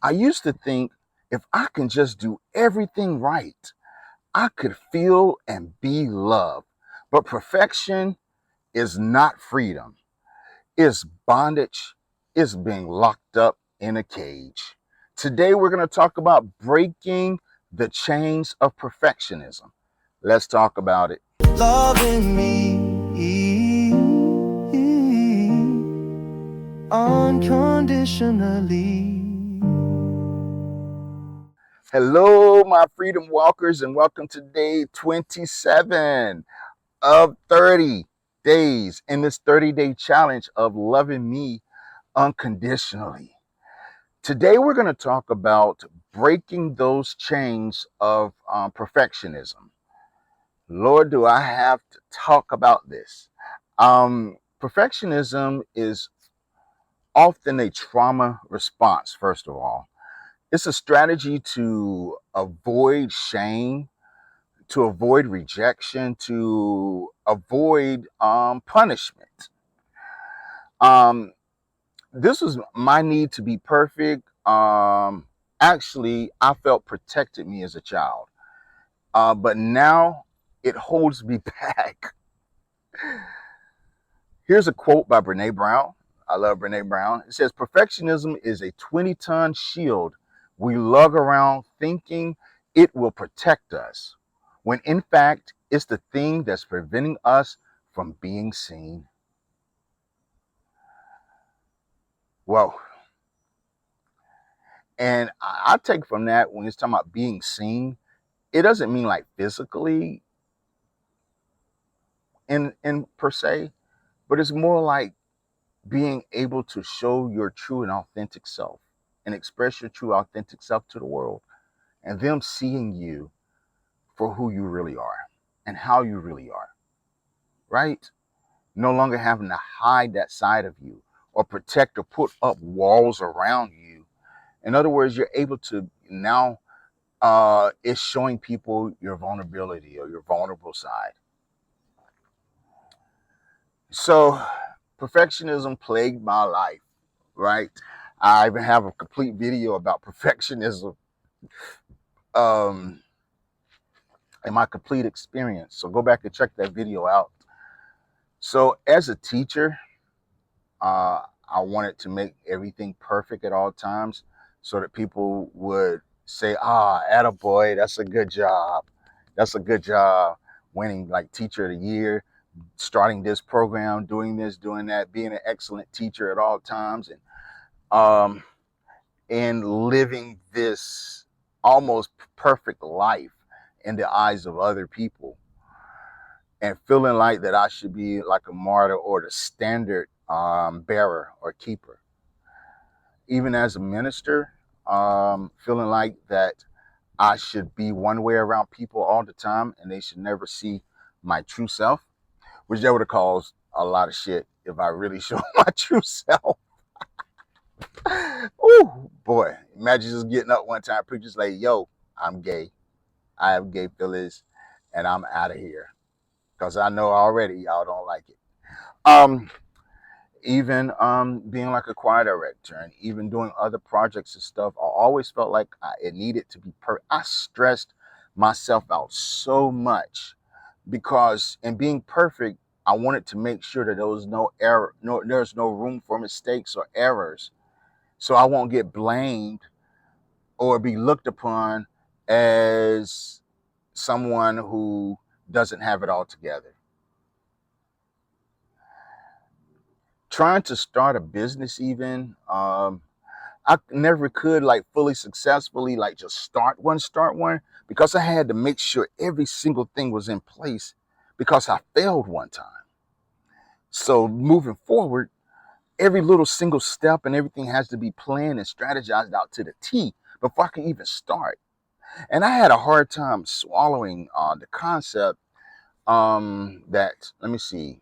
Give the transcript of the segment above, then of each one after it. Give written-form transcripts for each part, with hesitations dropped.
I used to think if I can just do everything right, I could feel and be loved. But perfection is not freedom, it's bondage, it's being locked up in a cage. Today, we're going to talk about breaking the chains of perfectionism. Let's talk about it. Loving me unconditionally. Hello, my freedom walkers, and welcome to day 27 of 30 days in this 30-day challenge of loving me unconditionally. Today, we're going to talk about breaking those chains of perfectionism. Lord, do I have to talk about this? Perfectionism is often a trauma response, first of all. It's a strategy to avoid shame, to avoid rejection, to avoid punishment. Um, this was my need to be perfect. Actually, I felt protected me as a child, but now it holds me back. Here's a quote by Brene Brown. I love Brene Brown. It says, "Perfectionism is a 20-ton shield we lug around thinking it will protect us, when in fact, it's the thing that's preventing us from being seen." Whoa. And I take from that when it's talking about being seen, it doesn't mean like physically in per se, but it's more like being able to show your true and authentic self and express your true authentic self to the world and them seeing you for who you really are and how you really are, right? No longer having to hide that side of you or protect or put up walls around you. In other words, you're able to now, it's showing people your vulnerability or your vulnerable side. So perfectionism plagued my life, right? I even have a complete video about perfectionism, um, and my complete experience. So go back and check that video out. So as a teacher, I wanted to make everything perfect at all times so that people would say, attaboy, that's a good job. That's a good job. Winning like teacher of the year, starting this program, doing this, doing that, being an excellent teacher at all times, um, and living this almost perfect life in the eyes of other people, and feeling like that I should be like a martyr or the standard bearer or keeper. Even as a minister, feeling like that I should be one way around people all the time and they should never see my true self, which that would have caused a lot of shit if I really showed my true self. Oh boy, imagine just getting up one time, preacher's like, yo, I'm gay. I have gay feelings and I'm out of here. Because I know already y'all don't like it. Um, Even being like a choir director and even doing other projects and stuff, I always felt like it needed to be perfect. I stressed myself out so much because in being perfect, I wanted to make sure that there was no error, there's no room for mistakes or errors. So I won't get blamed or be looked upon as someone who doesn't have it all together. Trying to start a business, even, I never could like fully successfully like just start one because I had to make sure every single thing was in place because I failed one time. So moving forward, every little single step and everything has to be planned and strategized out to the T before I can even start. And I had a hard time swallowing the concept, that, let me see,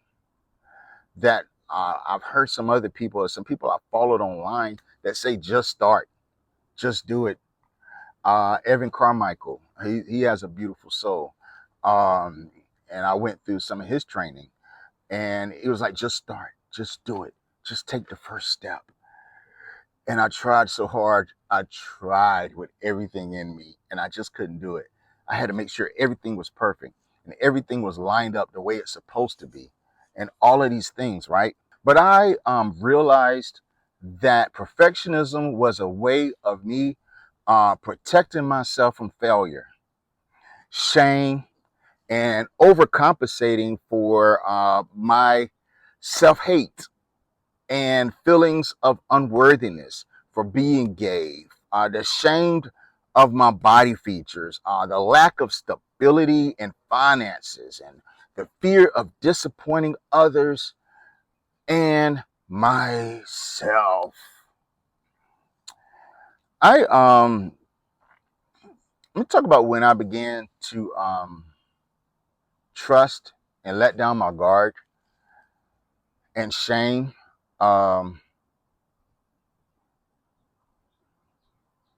that I've heard some other people, some people I followed online that say just start, just do it. Evan Carmichael, he has a beautiful soul. Um, and I went through some of his training and it was like, just start, just do it, just take the first step. And I tried so hard I tried with everything in me and I just couldn't do it. I had to make sure everything was perfect and everything was lined up the way it's supposed to be and all of these things, right? But I realized that perfectionism was a way of me protecting myself from failure, shame, and overcompensating for my self hate and feelings of unworthiness for being gay, the shame of my body features, the lack of stability in finances, and the fear of disappointing others and myself. I Let me talk about when I began to trust and let down my guard and shame. Um,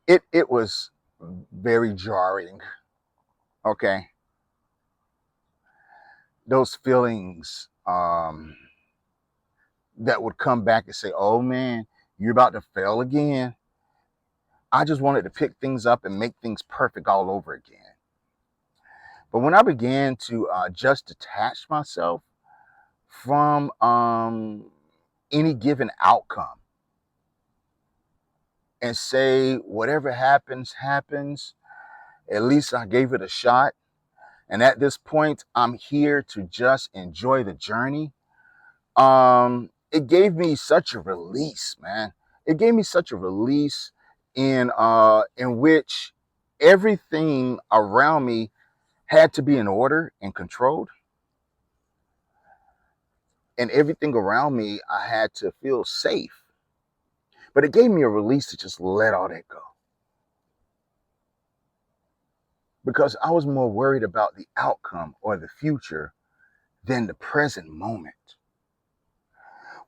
it was very jarring. Okay, those feelings that would come back and say, "Oh man, you're about to fail again." I just wanted to pick things up and make things perfect all over again. But when I began to just detach myself from any given outcome and say, whatever happens, happens. At least I gave it a shot. And at this point, I'm here to just enjoy the journey. It gave me such a release, man. It gave me such a release in which everything around me had to be in order and controlled. And everything around me, I had to feel safe. But it gave me a release to just let all that go. Because I was more worried about the outcome or the future than the present moment.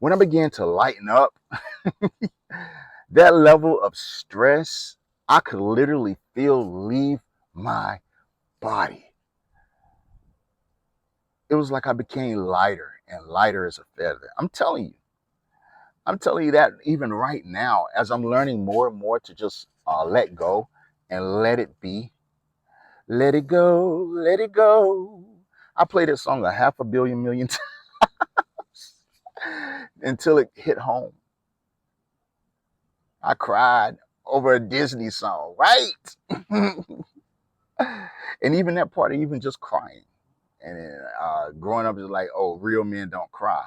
When I began to lighten up, that level of stress, I could literally feel leave my body. It was like I became lighter and lighter as a feather. I'm telling you that even right now, as I'm learning more and more to just let go and let it be. Let it go, let it go. I played that song a half a billion million times until it hit home. I cried over a Disney song, right? And even that part, even just crying. And then, growing up is like, oh, real men don't cry.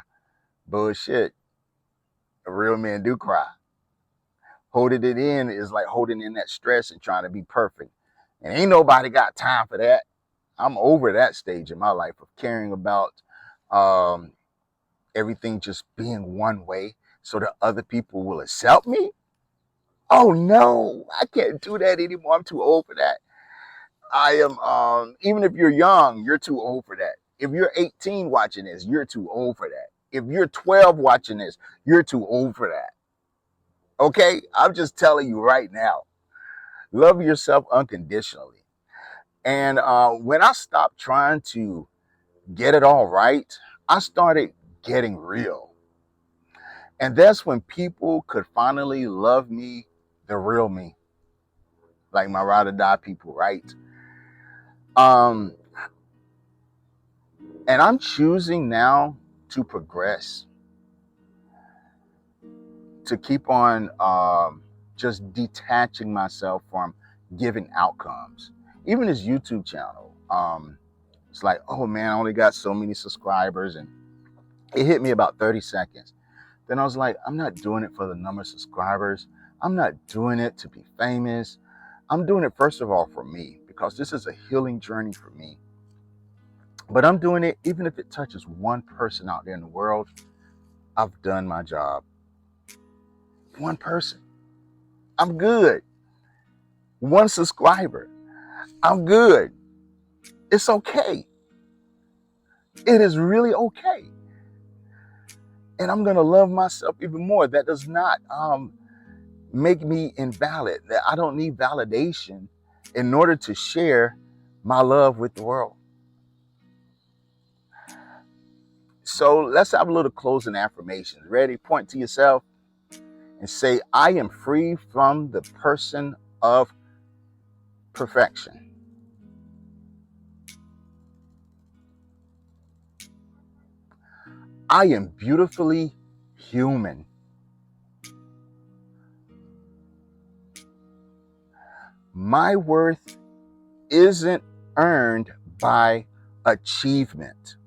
Bullshit. Real men do cry. Holding it in is like holding in that stress and trying to be perfect. And ain't nobody got time for that. I'm over that stage in my life of caring about um, everything just being one way so that other people will accept me. Oh no, I can't do that anymore. I'm too old for that. I am, even if you're young, you're too old for that. If you're 18 watching this, you're too old for that. If you're 12 watching this, you're too old for that. Okay? I'm just telling you right now. Love yourself unconditionally. And when I stopped trying to get it all right, I started getting real. And that's when people could finally love me, the real me, like my ride or die people, right? Um, and I'm choosing now to progress, to keep on just detaching myself from giving outcomes. Even this YouTube channel, it's like, oh man, I only got so many subscribers, and it hit me about 30 seconds. Then I was like, I'm not doing it for the number of subscribers. I'm not doing it to be famous. I'm doing it, first of all, for me, because this is a healing journey for me. But I'm doing it, even if it touches one person out there in the world, I've done my job. One person, I'm good. One subscriber, I'm good. It's okay. It is really okay. And I'm going to love myself even more. That does not make me invalid. I don't need validation in order to share my love with the world. So let's have a little closing affirmations. Ready? Point to yourself. and say, I am free from the person of perfection. I am beautifully human. My worth isn't earned by achievement.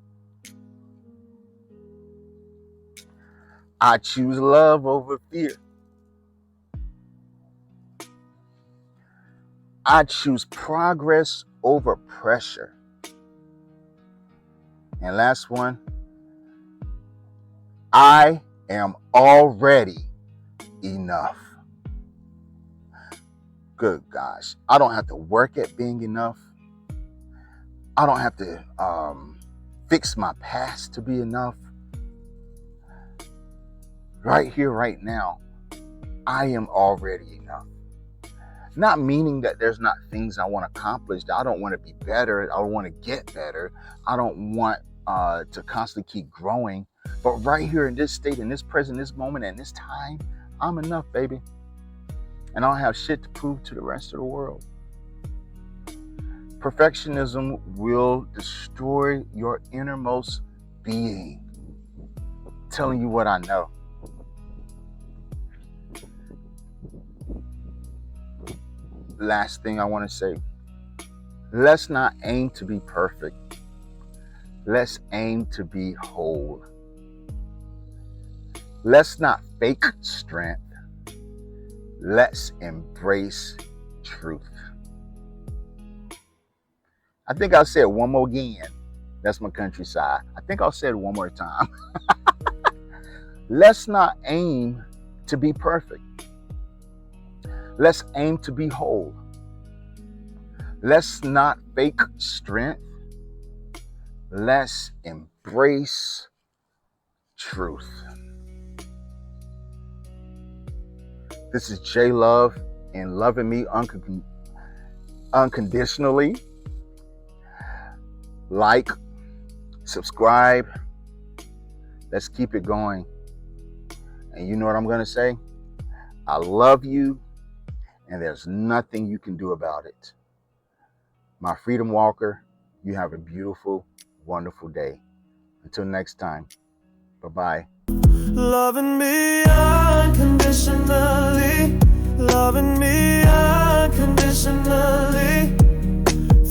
I choose love over fear. I choose progress over pressure. And last one, I am already enough. Good gosh, I don't have to work at being enough. I don't have to fix my past to be enough. Right here, right now, I am already enough. Not meaning that there's not things I want to accomplish, that I don't want to be better, I don't want to get better, I don't want to constantly keep growing. But right here in this state, in this present, this moment, and this time, I'm enough, baby. And I don't have shit to prove to the rest of the world. Perfectionism will destroy your innermost being. Telling you what I know. Last thing I want to say. Let's not aim to be perfect. Let's aim to be whole. Let's not fake strength. Let's embrace truth. I think I'll say it one more again. That's my countryside. I think I'll say it one more time. Let's not aim to be perfect. Let's aim to be whole. Let's not fake strength. Let's embrace truth. This is J Love and loving me unconditionally. Like, subscribe. Let's keep it going. And you know what I'm going to say? I love you, and there's nothing you can do about it. My freedom walker, you have a beautiful, wonderful day. Until next time, bye-bye. Loving me unconditionally, loving me unconditionally.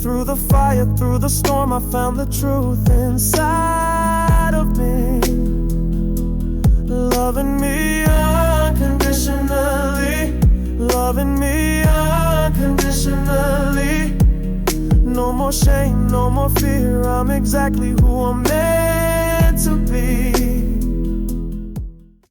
Through the fire, through the storm, I found the truth inside of me. Loving me unconditionally, loving me unconditionally. No more shame, no more fear, I'm exactly who I'm meant to be.